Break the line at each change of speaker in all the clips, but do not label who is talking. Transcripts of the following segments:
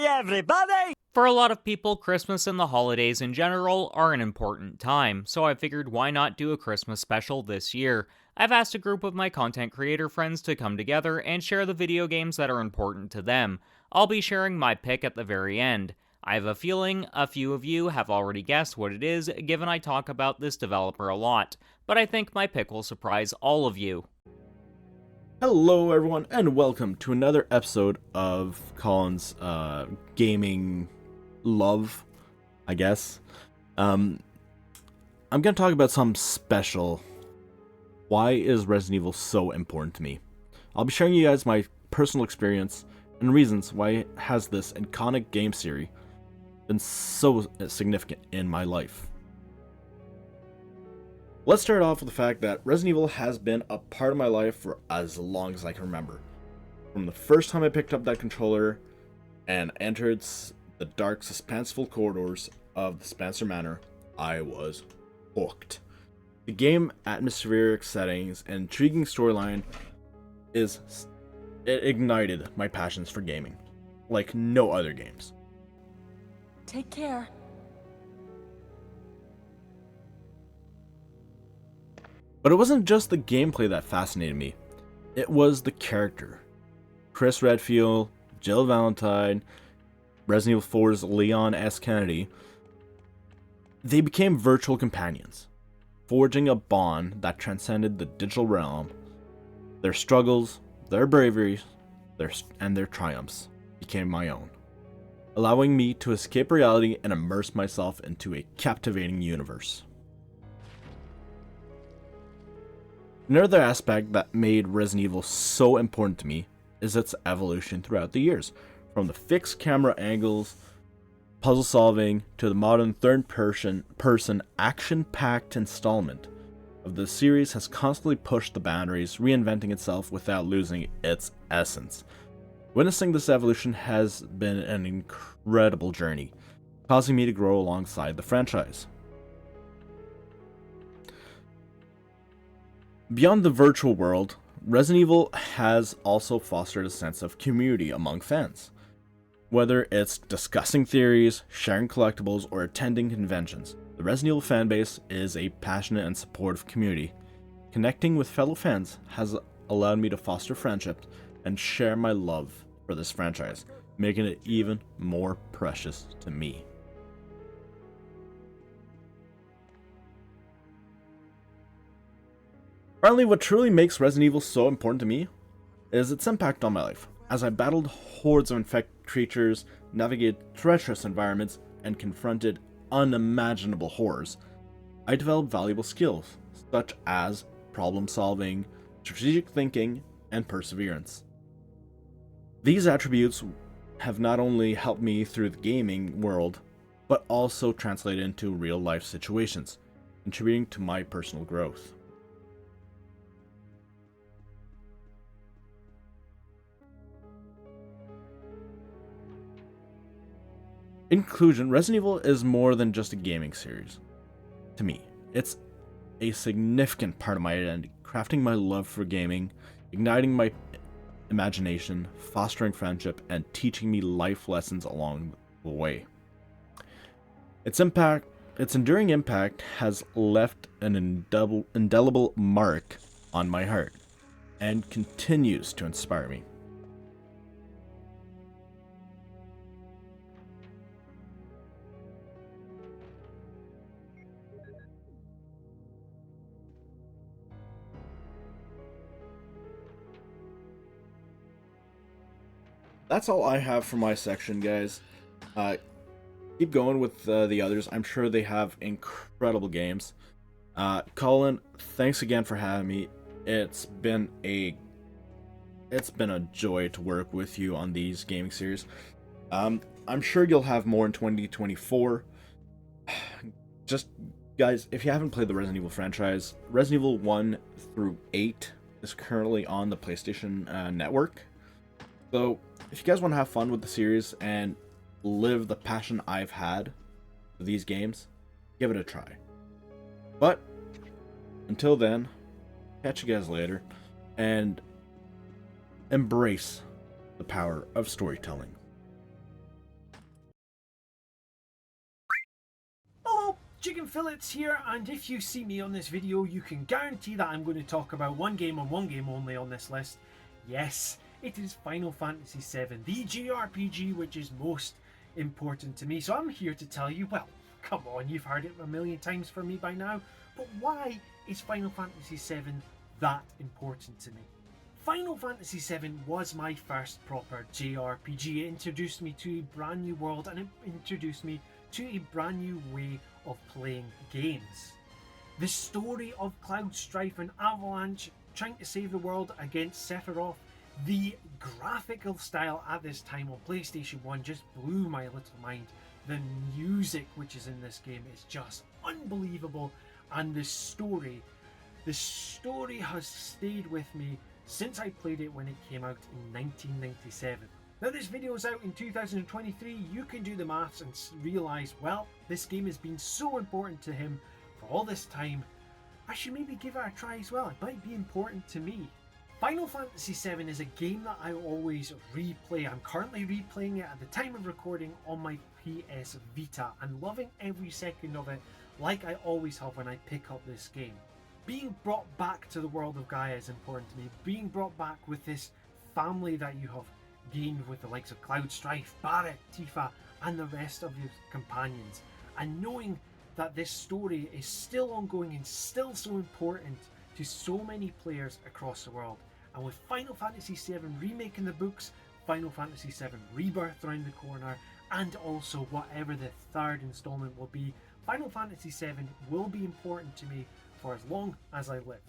Hi everybody!
For a lot of people, Christmas and the holidays in general are an important time, so I figured why not do a Christmas special this year. I've asked a group of my content creator friends to come together and share the video games that are important to them. I'll be sharing my pick at the very end. I have a feeling a few of you have already guessed what it is, given I talk about this developer a lot, but I think my pick will surprise all of you.
Hello everyone, and welcome to another episode of Colin's gaming love, I guess. I'm gonna talk about something special. Why is Resident Evil so important to me? I'll be sharing you guys my personal experience and reasons why has this iconic game series been so significant in my life. Let's start off with the fact that Resident Evil has been a part of my life for as long as I can remember. From the first time I picked up that controller and entered the dark, suspenseful corridors of the Spencer Manor, I was hooked. The game atmospheric settings and intriguing storyline it ignited my passions for gaming, like no other games.
Take care.
But it wasn't just the gameplay that fascinated me, it was the character. Chris Redfield, Jill Valentine, Resident Evil 4's Leon S. Kennedy, they became virtual companions, forging a bond that transcended the digital realm. Their struggles, their braveries, and their triumphs became my own, allowing me to escape reality and immerse myself into a captivating universe. Another aspect that made Resident Evil so important to me is its evolution throughout the years. From the fixed camera angles, puzzle solving, to the modern third-person action-packed installment of the series has constantly pushed the boundaries, reinventing itself without losing its essence. Witnessing this evolution has been an incredible journey, causing me to grow alongside the franchise. Beyond the virtual world, Resident Evil has also fostered a sense of community among fans. Whether it's discussing theories, sharing collectibles, or attending conventions, the Resident Evil fanbase is a passionate and supportive community. Connecting with fellow fans has allowed me to foster friendships and share my love for this franchise, making it even more precious to me. Finally, what truly makes Resident Evil so important to me is its impact on my life. As I battled hordes of infected creatures, navigated treacherous environments, and confronted unimaginable horrors, I developed valuable skills such as problem solving, strategic thinking, and perseverance. These attributes have not only helped me through the gaming world, but also translated into real life situations, contributing to my personal growth. In conclusion, Resident Evil is more than just a gaming series. To me, it's a significant part of my identity, crafting my love for gaming, igniting my imagination, fostering friendship, and teaching me life lessons along the way. Its enduring impact has left an indelible mark on my heart, and continues to inspire me. That's all I have for my section, guys. Keep going with the others. I'm sure they have incredible games. Colin, thanks again for having me. It's been a joy to work with you on these gaming series. I'm sure you'll have more in 2024. Just, guys, if you haven't played the Resident Evil franchise, Resident Evil 1 through 8 is currently on the PlayStation Network. So, if you guys want to have fun with the series and live the passion I've had for these games, give it a try. But, until then, catch you guys later, and embrace the power of storytelling.
Chicken Fillets here, and if you see me on this video, you can guarantee that I'm going to talk about one game and one game only on this list. Yes, it is Final Fantasy VII, the JRPG which is most important to me. So I'm here to tell you, well, come on, you've heard it a million times from me by now, but why is Final Fantasy VII that important to me? Final Fantasy VII was my first proper JRPG. It introduced me to a brand new world and it introduced me to a brand new way of playing games. The story of Cloud Strife and Avalanche trying to save the world against Sephiroth, the graphical style at this time on PlayStation 1 just blew my little mind. The music which is in this game is just unbelievable, and the story has stayed with me since I played it when it came out in 1997. Now this video is out in 2023, you can do the maths and realise, well, this game has been so important to him for all this time, I should maybe give it a try as well. It might be important to me. Final Fantasy VII is a game that I always replay. I'm currently replaying it at the time of recording on my PS Vita and loving every second of it like I always have when I pick up this game. Being brought back to the world of Gaia is important to me. Being brought back with this family that you have gained with the likes of Cloud Strife, Barret, Tifa and the rest of your companions, and knowing that this story is still ongoing and still so important to so many players across the world. And with Final Fantasy VII Remake in the books, Final Fantasy VII Rebirth around the corner, and also whatever the third installment will be, Final Fantasy VII will be important to me for as long as I live.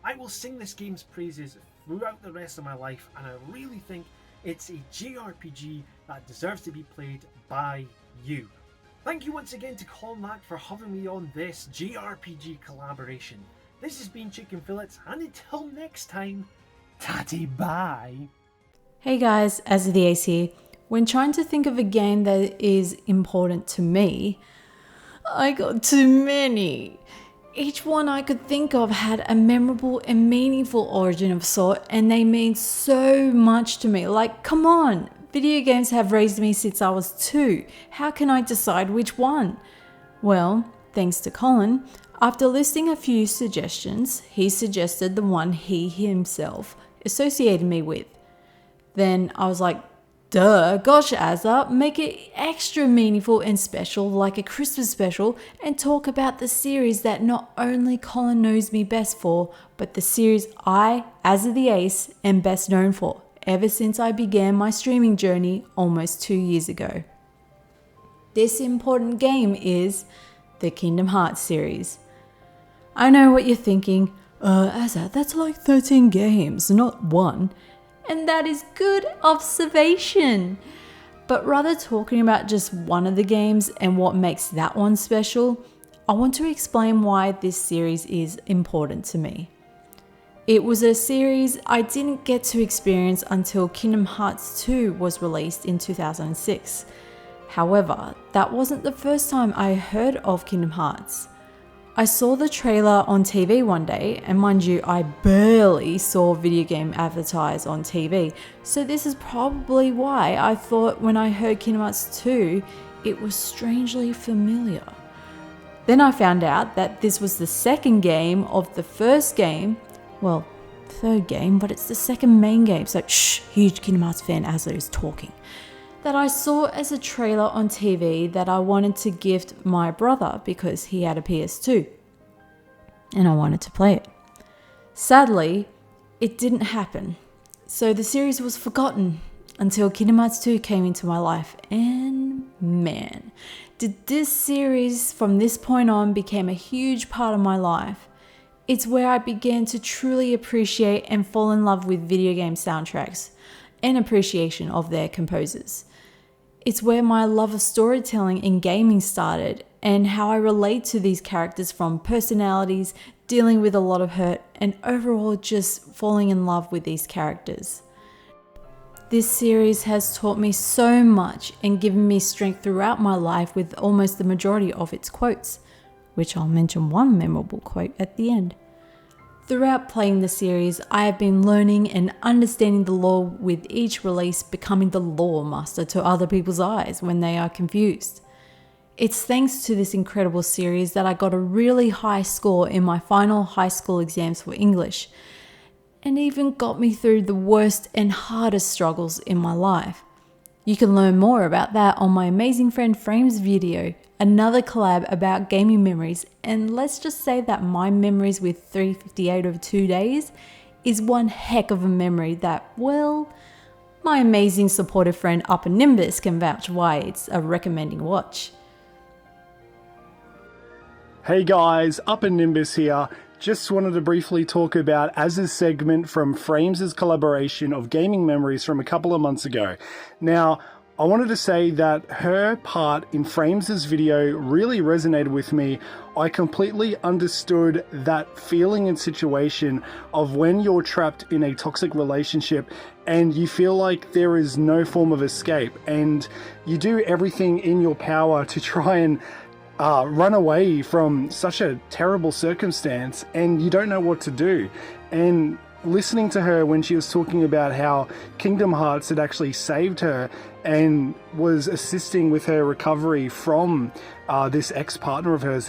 I will sing this game's praises throughout the rest of my life, and I really think it's a JRPG that deserves to be played by you. Thank you once again to Colin Mack for having me on this JRPG collaboration. This has been Chicken Fillets, and until next time, tatty bye.
Hey guys, AzzatheAce here. When trying to think of a game that is important to me, I got too many. Each one I could think of had a memorable and meaningful origin of sort, and they mean so much to me. Like, come on, video games have raised me since I was 2. How can I decide which one? Well, thanks to Colin, after listing a few suggestions, he suggested the one he himself associated me with. Then I was like, duh, gosh Azza, make it extra meaningful and special like a Christmas special, and talk about the series that not only Colin knows me best for, but the series I, AzzatheAce, am best known for, ever since I began my streaming journey almost 2 years ago. This important game is the Kingdom Hearts series. I know what you're thinking, Azza, that's like 13 games, not one. And that is good observation. But rather talking about just one of the games and what makes that one special, I want to explain why this series is important to me. It was a series I didn't get to experience until Kingdom Hearts 2 was released in 2006. However, that wasn't the first time I heard of Kingdom Hearts. I saw the trailer on TV one day, and mind you, I barely saw video game advertised on TV, so this is probably why I thought when I heard Kingdom Hearts 2, it was strangely familiar. Then I found out that this was the second game of the first game, well, third game, but it's the second main game, so shh, huge Kingdom Hearts fan Azza is talking, that I saw as a trailer on TV that I wanted to gift my brother because he had a PS2 and I wanted to play it. Sadly, it didn't happen, so the series was forgotten until Kingdom Hearts 2 came into my life, and man, did this series from this point on became a huge part of my life. It's where I began to truly appreciate and fall in love with video game soundtracks and appreciation of their composers. It's where my love of storytelling in gaming started, and how I relate to these characters from personalities, dealing with a lot of hurt, and overall just falling in love with these characters. This series has taught me so much and given me strength throughout my life with almost the majority of its quotes, which I'll mention one memorable quote at the end. Throughout playing the series, I have been learning and understanding the lore, with each release becoming the lore master to other people's eyes when they are confused. It's thanks to this incredible series that I got a really high score in my final high school exams for English, and even got me through the worst and hardest struggles in my life. You can learn more about that on my amazing friend Frames video, another collab about gaming memories, and let's just say that my memories with 358 over 2 days is one heck of a memory that, well, my amazing supportive friend Upper Nimbus can vouch why it's a recommending watch.
Hey guys, Upper Nimbus here. Just wanted to briefly talk about Azza's segment from Frames' collaboration of gaming memories from a couple of months ago. Now, I wanted to say that her part in Frames' video really resonated with me. I completely understood that feeling and situation of when you're trapped in a toxic relationship and you feel like there is no form of escape, and you do everything in your power to try and run away from such a terrible circumstance, and you don't know what to do. And listening to her when she was talking about how Kingdom Hearts had actually saved her and was assisting with her recovery from this ex-partner of hers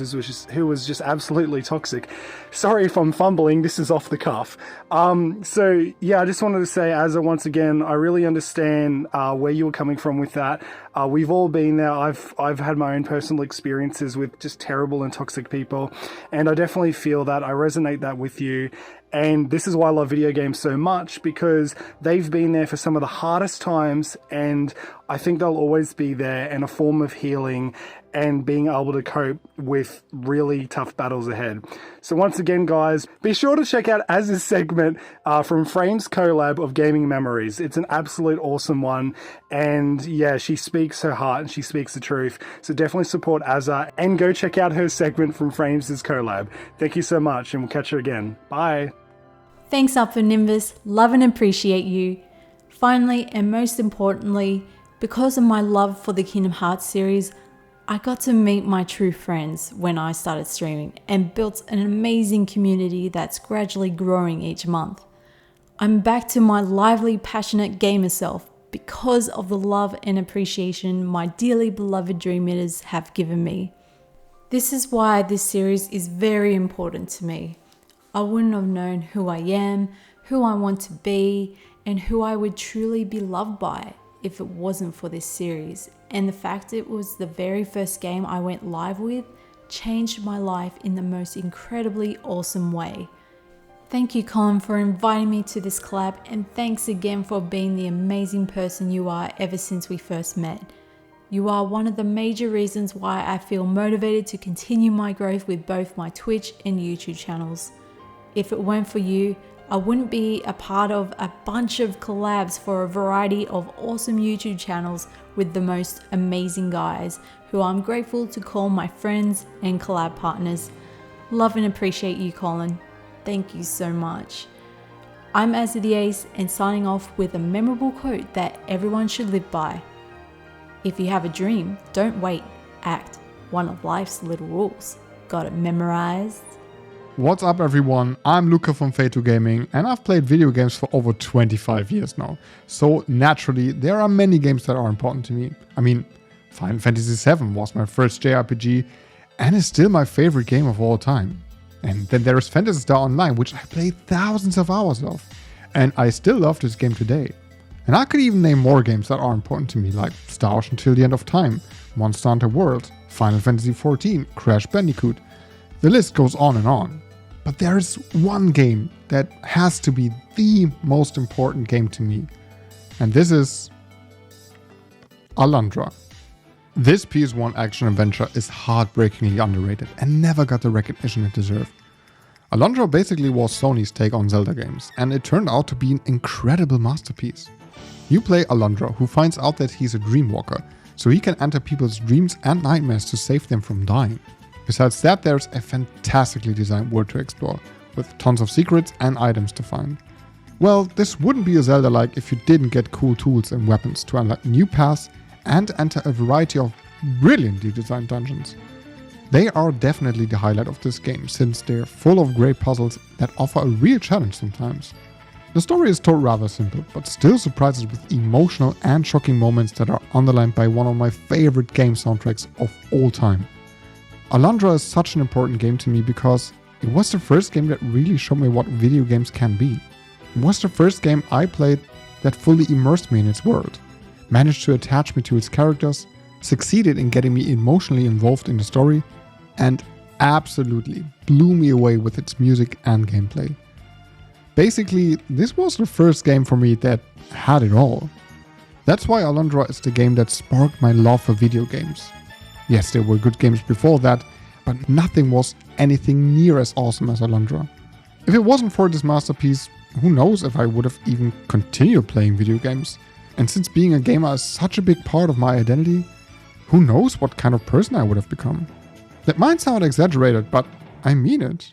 who was just absolutely toxic. Sorry if I'm fumbling, this is off the cuff. So yeah, I just wanted to say, Azza, once again, I really understand where you were coming from with that. We've all been there. I've had my own personal experiences with just terrible and toxic people, and I definitely feel that. I resonate that with you. And this is why I love video games so much, because they've been there for some of the hardest times, and I think they'll always be there, and a form of healing and being able to cope with really tough battles ahead. So once again, guys, be sure to check out Azza's segment from Frames collab of gaming memories. It's an absolute awesome one. And yeah, she speaks her heart and she speaks the truth. So definitely support Azza and go check out her segment from Frames' collab. Thank you so much, and we'll catch you again. Bye.
Thanks Upper Nimbus, love and appreciate you. Finally, and most importantly, because of my love for the Kingdom Hearts series, I got to meet my true friends when I started streaming and built an amazing community that's gradually growing each month. I'm back to my lively, passionate gamer self because of the love and appreciation my dearly beloved Dream Eaters have given me. This is why this series is very important to me. I wouldn't have known who I am, who I want to be, and who I would truly be loved by if it wasn't for this series. And the fact it was the very first game I went live with changed my life in the most incredibly awesome way. Thank you, Colin, for inviting me to this collab, and thanks again for being the amazing person you are ever since we first met. You are one of the major reasons why I feel motivated to continue my growth with both my Twitch and YouTube channels. If it weren't for you, I wouldn't be a part of a bunch of collabs for a variety of awesome YouTube channels with the most amazing guys who I'm grateful to call my friends and collab partners. Love and appreciate you, Colin. Thank you so much. I'm AzzatheAce, and signing off with a memorable quote that everyone should live by. If you have a dream, don't wait, act. One of life's little rules. Got it memorized?
What's up everyone, I'm Luca from Feiitogaming, and I've played video games for over 25 years now. So naturally, there are many games that are important to me. I mean, Final Fantasy VII was my first JRPG and is still my favorite game of all time. And then there is Phantasy Star Online, which I played thousands of hours of. And I still love this game today. And I could even name more games that are important to me, like Star Wars Until the End of Time, Monster Hunter World, Final Fantasy XIV, Crash Bandicoot. The list goes on and on. But there is one game that has to be the most important game to me. And this is Alundra. This PS1 action-adventure is heartbreakingly underrated and never got the recognition it deserved. Alundra basically was Sony's take on Zelda games, and it turned out to be an incredible masterpiece. You play Alundra, who finds out that he's a dreamwalker, so he can enter people's dreams and nightmares to save them from dying. Besides that, there's a fantastically designed world to explore, with tons of secrets and items to find. Well, this wouldn't be a Zelda-like if you didn't get cool tools and weapons to unlock new paths and enter a variety of brilliantly designed dungeons. They are definitely the highlight of this game, since they're full of great puzzles that offer a real challenge sometimes. The story is told rather simple, but still surprises with emotional and shocking moments that are underlined by one of my favorite game soundtracks of all time. Alundra is such an important game to me because it was the first game that really showed me what video games can be. It was the first game I played that fully immersed me in its world, managed to attach me to its characters, succeeded in getting me emotionally involved in the story, and absolutely blew me away with its music and gameplay. Basically, this was the first game for me that had it all. That's why Alundra is the game that sparked my love for video games. Yes, there were good games before that, but nothing was anything near as awesome as Alundra. If it wasn't for this masterpiece, who knows if I would have even continued playing video games. And since being a gamer is such a big part of my identity, who knows what kind of person I would have become. That might sound exaggerated, but I mean it.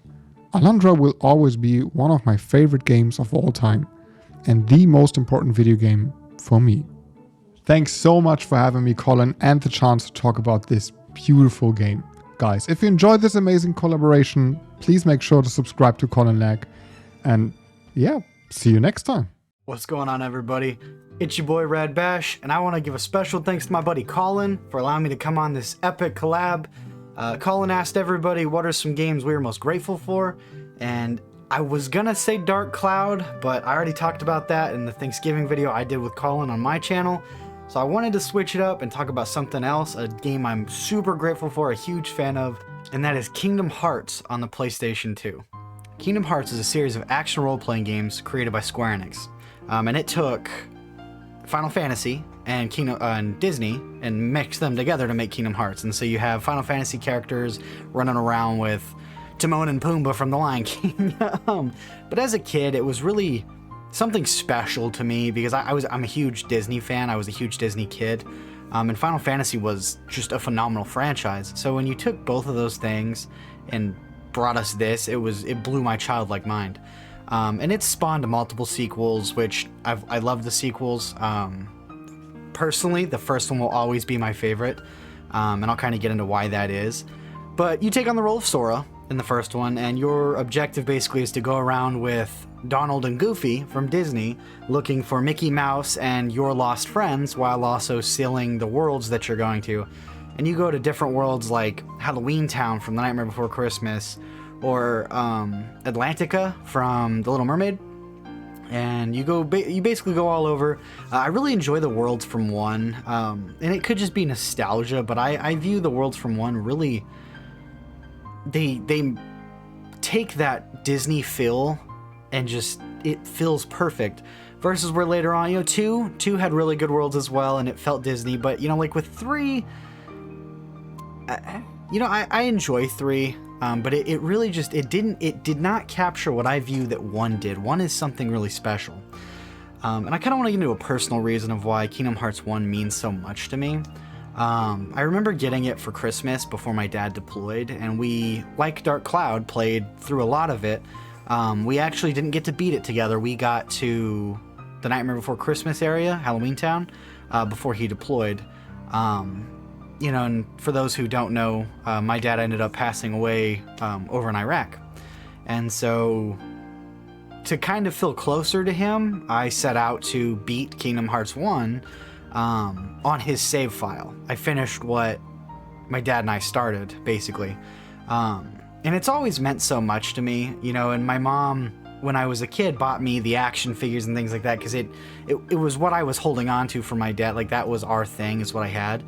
Alundra will always be one of my favorite games of all time, and the most important video game for me. Thanks so much for having me, Colin, and the chance to talk about this beautiful game. Guys, if you enjoyed this amazing collaboration, please make sure to subscribe to Colin Lag. And yeah, see you next time.
What's going on, everybody? It's your boy RadBash, and I want to give a special thanks to my buddy Colin for allowing me to come on this epic collab. Colin asked everybody what are some games we were most grateful for, and I was gonna say Dark Cloud, but I already talked about that in the Thanksgiving video I did with Colin on my channel, so I wanted to switch it up and talk about something else, a game I'm super grateful for, a huge fan of, and that is Kingdom Hearts on the PlayStation 2. Kingdom Hearts is a series of action role-playing games created by Square Enix, and it took Final Fantasy and Disney and mixed them together to make Kingdom Hearts. And so you have Final Fantasy characters running around with Timon and Pumbaa from The Lion King. But as a kid, it was really something special to me because I'm a huge Disney fan. I was a huge Disney kid. And Final Fantasy was just a phenomenal franchise. So when you took both of those things and brought us this, it blew my childlike mind. And it spawned multiple sequels, which I love the sequels. Personally, the first one will always be my favorite, and I'll kind of get into why that is. But you take on the role of Sora in the first one, and your objective basically is to go around with Donald and Goofy from Disney, looking for Mickey Mouse and your lost friends, while also sealing the worlds that you're going to. And you go to different worlds like Halloween Town from The Nightmare Before Christmas, or Atlantica from The Little Mermaid. And you basically go all over. I really enjoy the worlds from 1, and it could just be nostalgia, but I view the worlds from 1 really, they take that Disney feel and just, it feels perfect, versus where later on, 2 had really good worlds as well, and it felt Disney, but like with 3, I enjoy 3. But it really just, it did not capture what I view that 1 did. 1 is something really special. And I kind of want to get into a personal reason of why Kingdom Hearts 1 means so much to me. I remember getting it for Christmas before my dad deployed, and we, like Dark Cloud, played through a lot of it. We actually didn't get to beat it together. We got to the Nightmare Before Christmas area, Halloween Town, before he deployed. And for those who don't know, my dad ended up passing away over in Iraq. And so to kind of feel closer to him, I set out to beat Kingdom Hearts 1 on his save file. I finished what my dad and I started, basically. And it's always meant so much to me, and my mom, when I was a kid, bought me the action figures and things like that, because it was what I was holding on to for my dad. Like, that was our thing, is what I had.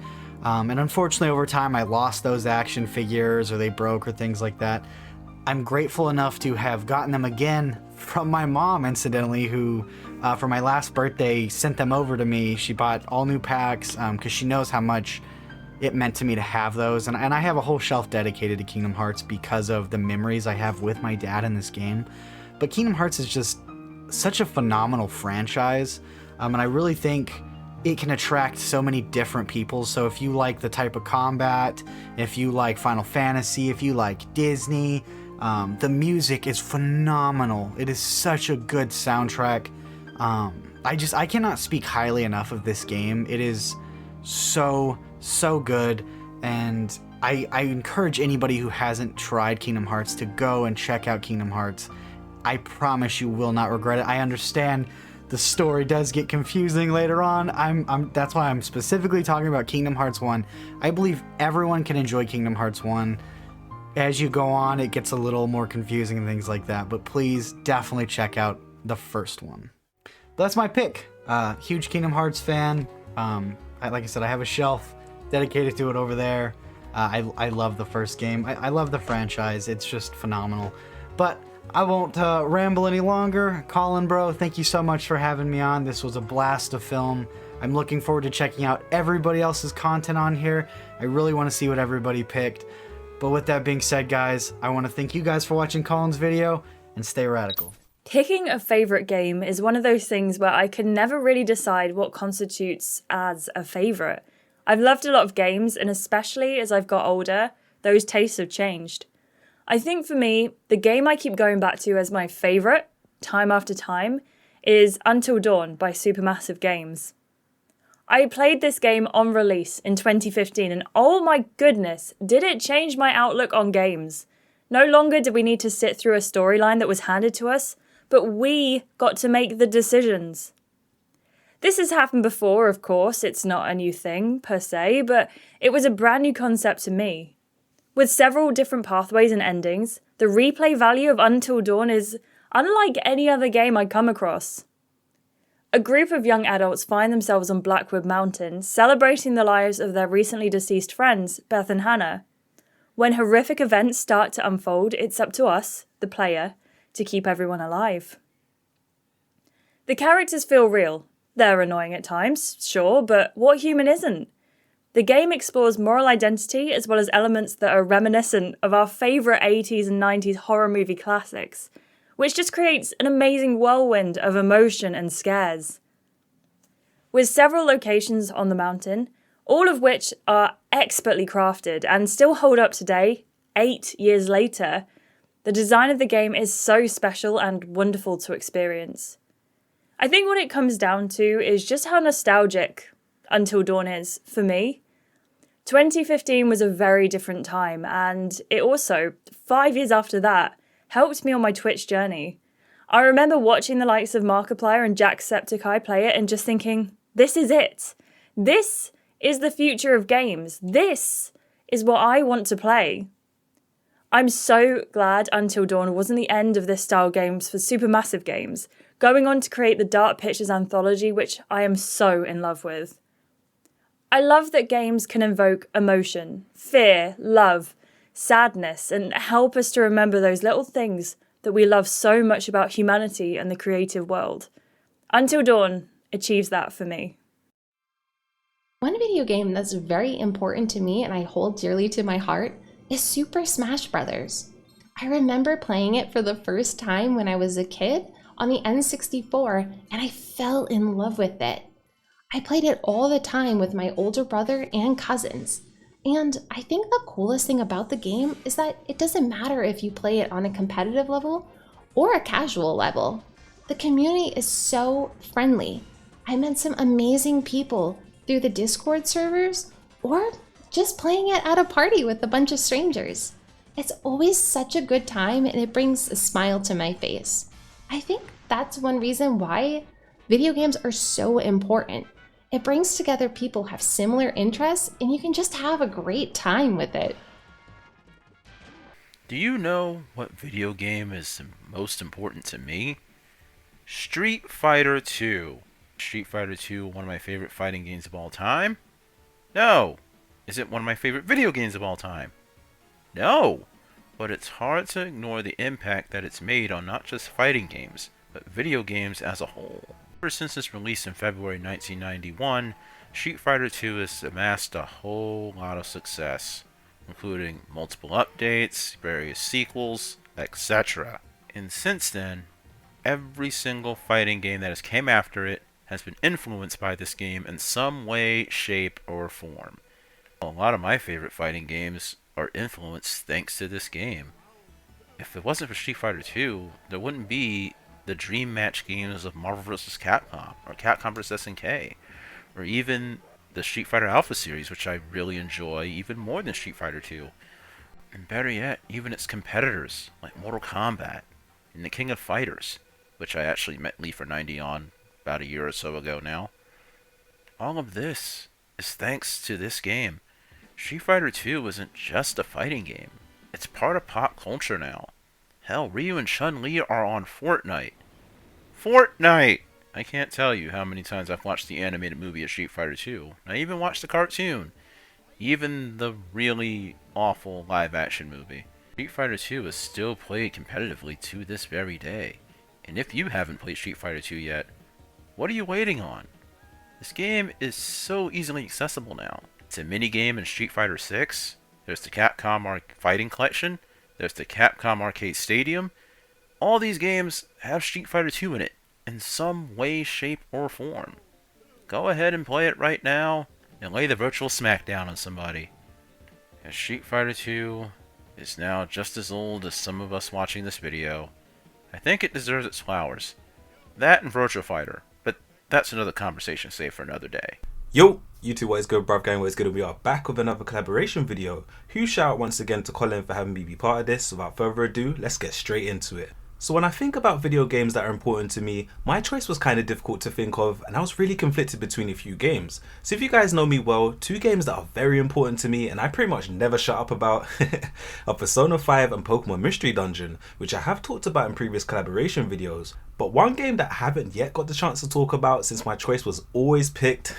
And unfortunately, over time, I lost those action figures, or they broke, or things like that. I'm grateful enough to have gotten them again from my mom, incidentally, who, for my last birthday, sent them over to me. She bought all new packs, because she knows how much it meant to me to have those. And I have a whole shelf dedicated to Kingdom Hearts because of the memories I have with my dad in this game. But Kingdom Hearts is just such a phenomenal franchise, and I really think it can attract so many different people. So if you like the type of combat, if you like Final Fantasy, if you like Disney, the music is phenomenal. It is such a good soundtrack. I cannot speak highly enough of this game. It is so good, and I encourage anybody who hasn't tried Kingdom Hearts to go and check out Kingdom Hearts. I promise you will not regret it. I understand the story does get confusing later on. That's why I'm specifically talking about Kingdom Hearts 1. I believe everyone can enjoy Kingdom Hearts 1. As you go on, it gets a little more confusing and things like that, but please definitely check out the first one. But that's my pick. Huge Kingdom Hearts fan. Like I said, I have a shelf dedicated to it over there. I love the first game. I love the franchise. It's just phenomenal. But I won't ramble any longer. Colin, bro, thank you so much for having me on. This was a blast of film. I'm looking forward to checking out everybody else's content on here. I really want to see what everybody picked. But with that being said, guys, I want to thank you guys for watching Colin's video, and stay radical.
Picking a favourite game is one of those things where I can never really decide what constitutes as a favourite. I've loved a lot of games, and especially as I've got older, those tastes have changed. I think for me, the game I keep going back to as my favourite, time after time, is Until Dawn by Supermassive Games. I played this game on release in 2015, and oh my goodness, did it change my outlook on games. No longer did we need to sit through a storyline that was handed to us, but we got to make the decisions. This has happened before, of course, it's not a new thing per se, but it was a brand new concept to me. With several different pathways and endings, the replay value of Until Dawn is unlike any other game I come across. A group of young adults find themselves on Blackwood Mountain, celebrating the lives of their recently deceased friends, Beth and Hannah. When horrific events start to unfold, it's up to us, the player, to keep everyone alive. The characters feel real. They're annoying at times, sure, but what human isn't? The game explores moral identity as well as elements that are reminiscent of our favourite 80s and 90s horror movie classics, which just creates an amazing whirlwind of emotion and scares. With several locations on the mountain, all of which are expertly crafted and still hold up today, 8 years later, the design of the game is so special and wonderful to experience. I think what it comes down to is just how nostalgic Until Dawn is for me. 2015 was a very different time, and it also, 5 years after that, helped me on my Twitch journey. I remember watching the likes of Markiplier and Jacksepticeye play it and just thinking, this is it. This is the future of games. This is what I want to play. I'm so glad Until Dawn wasn't the end of this style games for Supermassive Games, going on to create the Dark Pictures anthology, which I am so in love with. I love that games can invoke emotion, fear, love, sadness, and help us to remember those little things that we love so much about humanity and the creative world. Until Dawn achieves that for me.
One video game that's very important to me and I hold dearly to my heart is Super Smash Bros. I remember playing it for the first time when I was a kid on the N64, and I fell in love with it. I played it all the time with my older brother and cousins. And I think the coolest thing about the game is that it doesn't matter if you play it on a competitive level or a casual level. The community is so friendly. I met some amazing people through the Discord servers or just playing it at a party with a bunch of strangers. It's always such a good time and it brings a smile to my face. I think that's one reason why video games are so important. It brings together people who have similar interests, and you can just have a great time with it.
Do you know what video game is most important to me? Street Fighter 2. Street Fighter 2, one of my favorite fighting games of all time? No! Is it one of my favorite video games of all time? No! But it's hard to ignore the impact that it's made on not just fighting games, but video games as a whole. Ever since its release in February 1991, Street Fighter 2 has amassed a whole lot of success, including multiple updates, various sequels, etc. And since then, every single fighting game that has came after it has been influenced by this game in some way, shape, or form. A lot of my favorite fighting games are influenced thanks to this game. If it wasn't for Street Fighter 2, there wouldn't be the Dream Match games of Marvel vs. Capcom, or Capcom vs. SNK, or even the Street Fighter Alpha series, which I really enjoy even more than Street Fighter 2. And better yet, even its competitors, like Mortal Kombat. and the King of Fighters, which I actually met Lee for 90 on about a year or so ago now. All of this is thanks to this game. Street Fighter 2 isn't just a fighting game. It's part of pop culture now. Hell, Ryu and Chun-Li are on Fortnite. Fortnite! I can't tell you how many times I've watched the animated movie of Street Fighter 2. I even watched the cartoon. Even the really awful live-action movie. Street Fighter 2 is still played competitively to this very day. And if you haven't played Street Fighter 2 yet, what are you waiting on? This game is so easily accessible now. It's a minigame in Street Fighter 6. There's the Capcom Fighting Collection. There's the Capcom Arcade Stadium. All these games have Street Fighter 2 in it, in some way, shape, or form. Go ahead and play it right now, and lay the virtual smackdown on somebody. And Street Fighter 2 is now just as old as some of us watching this video. I think it deserves its flowers. That and Virtua Fighter, but that's another conversation saved for another day.
Yo, YouTube, what is good, bruv gang, what is good? We are back with another collaboration video. Huge shout out once again to Colin for having me be part of this. Without further ado, let's get straight into it. So when I think about video games that are important to me, my choice was kind of difficult to think of, and I was really conflicted between a few games. So if you guys know me well, two games that are very important to me and I pretty much never shut up about are Persona 5 and Pokemon Mystery Dungeon, which I have talked about in previous collaboration videos. But one game that I haven't yet got the chance to talk about, since my choice was always picked,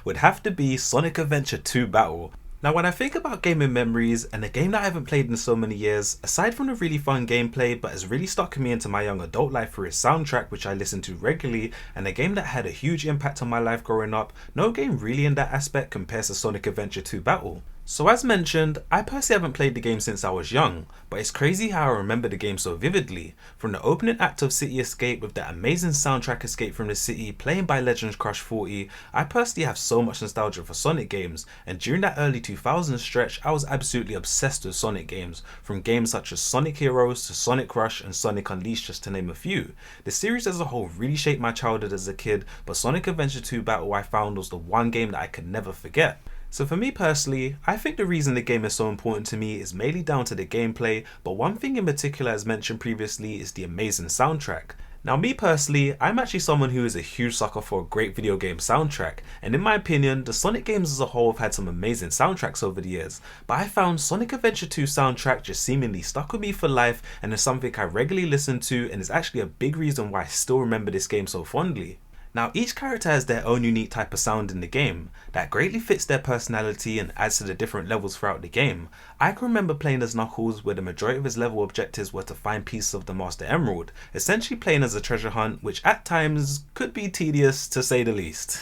would have to be Sonic Adventure 2 Battle. Now when I think about gaming memories and a game that I haven't played in so many years, aside from the really fun gameplay but has really stuck me into my young adult life through its soundtrack, which I listen to regularly, and a game that had a huge impact on my life growing up, no game really in that aspect compares to Sonic Adventure 2 Battle. So as mentioned, I personally haven't played the game since I was young, but it's crazy how I remember the game so vividly. From the opening act of City Escape with that amazing soundtrack Escape from the City playing by Legends Crush 40, I personally have so much nostalgia for Sonic games, and during that early 2000s stretch I was absolutely obsessed with Sonic games, from games such as Sonic Heroes to Sonic Rush and Sonic Unleashed, just to name a few. The series as a whole really shaped my childhood as a kid, but Sonic Adventure 2 Battle I found was the one game that I could never forget. So for me personally, I think the reason the game is so important to me is mainly down to the gameplay, but one thing in particular as mentioned previously is the amazing soundtrack. Now me personally, I'm actually someone who is a huge sucker for a great video game soundtrack, and in my opinion, the Sonic games as a whole have had some amazing soundtracks over the years, but I found Sonic Adventure 2 soundtrack just seemingly stuck with me for life and is something I regularly listen to, and is actually a big reason why I still remember this game so fondly. Now each character has their own unique type of sound in the game that greatly fits their personality and adds to the different levels throughout the game. I can remember playing as Knuckles, where the majority of his level objectives were to find pieces of the Master Emerald, essentially playing as a treasure hunt, which at times could be tedious to say the least.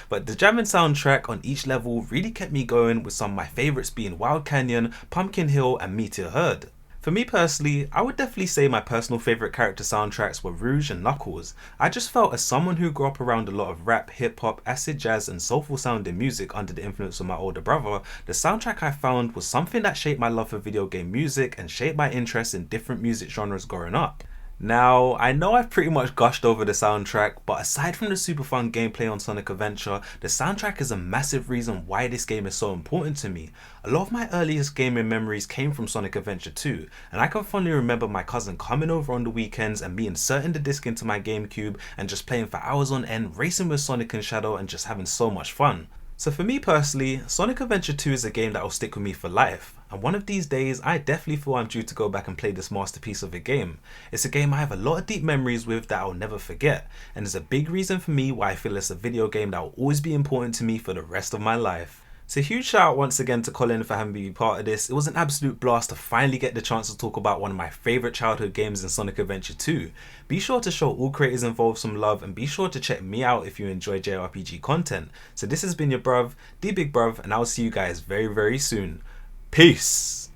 But the jamming soundtrack on each level really kept me going, with some of my favourites being Wild Canyon, Pumpkin Hill and Meteor Herd. For me personally, I would definitely say my personal favourite character soundtracks were Rouge and Knuckles. I just felt, as someone who grew up around a lot of rap, hip hop, acid jazz and soulful sounding music under the influence of my older brother, the soundtrack I found was something that shaped my love for video game music and shaped my interest in different music genres growing up. Now, I know I've pretty much gushed over the soundtrack, but aside from the super fun gameplay on Sonic Adventure, the soundtrack is a massive reason why this game is so important to me. A lot of my earliest gaming memories came from Sonic Adventure 2, and I can fondly remember my cousin coming over on the weekends and me inserting the disc into my GameCube and just playing for hours on end, racing with Sonic and Shadow and just having so much fun. So for me personally, Sonic Adventure 2 is a game that will stick with me for life, and one of these days I definitely feel I'm due to go back and play this masterpiece of a game. It's a game I have a lot of deep memories with that I'll never forget, and is a big reason for me why I feel it's a video game that will always be important to me for the rest of my life. So huge shout out once again to Colin for having me be part of this. It was an absolute blast to finally get the chance to talk about one of my favourite childhood games in Sonic Adventure 2. Be sure to show all creators involved some love, and be sure to check me out if you enjoy JRPG content. So this has been your bruv, TheBigBruv, and I'll see you guys very very soon. Peace!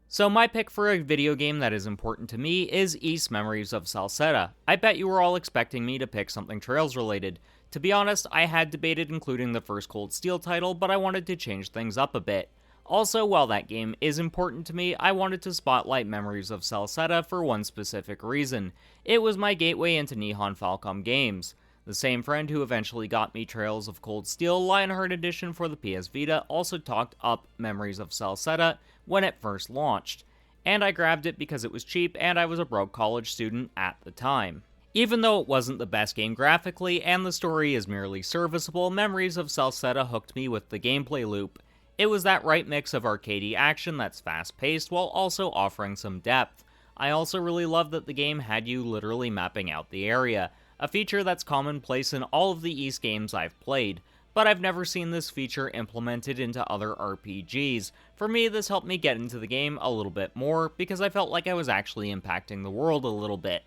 So my pick for a video game that is important to me is Ys Memories of Celceta. I bet you were all expecting me to pick something Trails related. To be honest, I had debated including the first Cold Steel title, but I wanted to change things up a bit. Also, while that game is important to me, I wanted to spotlight Memories of Celceta for one specific reason. It was my gateway into Nihon Falcom games. The same friend who eventually got me Trails of Cold Steel Lionheart Edition for the PS Vita also talked up Memories of Celceta when it first launched, and I grabbed it because it was cheap and I was a broke college student at the time. Even though it wasn't the best game graphically and the story is merely serviceable, Memories of Celceta hooked me with the gameplay loop. It was that right mix of arcadey action that's fast-paced while also offering some depth. I also really loved that the game had you literally mapping out the area, a feature that's commonplace in all of the Ys games I've played, but I've never seen this feature implemented into other RPGs. For me, this helped me get into the game a little bit more, because I felt like I was actually impacting the world a little bit.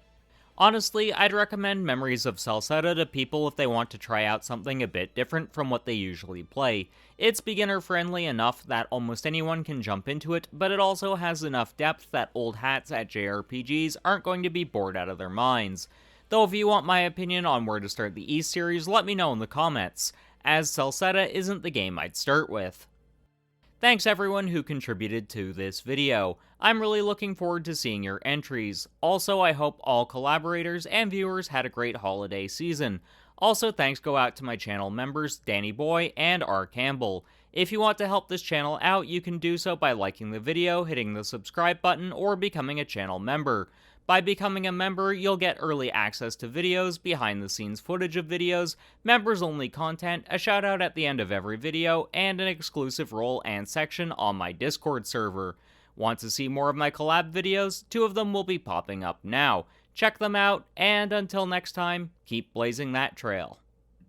Honestly, I'd recommend Memories of Celceta to people if they want to try out something a bit different from what they usually play. It's beginner-friendly enough that almost anyone can jump into it, but it also has enough depth that old hats at JRPGs aren't going to be bored out of their minds. Though if you want my opinion on where to start the Ys series, let me know in the comments, as Celceta isn't the game I'd start with. Thanks everyone who contributed to this video. I'm really looking forward to seeing your entries. Also, I hope all collaborators and viewers had a great holiday season. Also, thanks go out to my channel members Danny Boy and R. Campbell. If you want to help this channel out, you can do so by liking the video, hitting the subscribe button, or becoming a channel member. By becoming a member, you'll get early access to videos, behind-the-scenes footage of videos, members-only content, a shout-out at the end of every video, and an exclusive role and section on my Discord server. Want to see more of my collab videos? 2 of them will be popping up now. Check them out, and until next time, keep blazing that trail.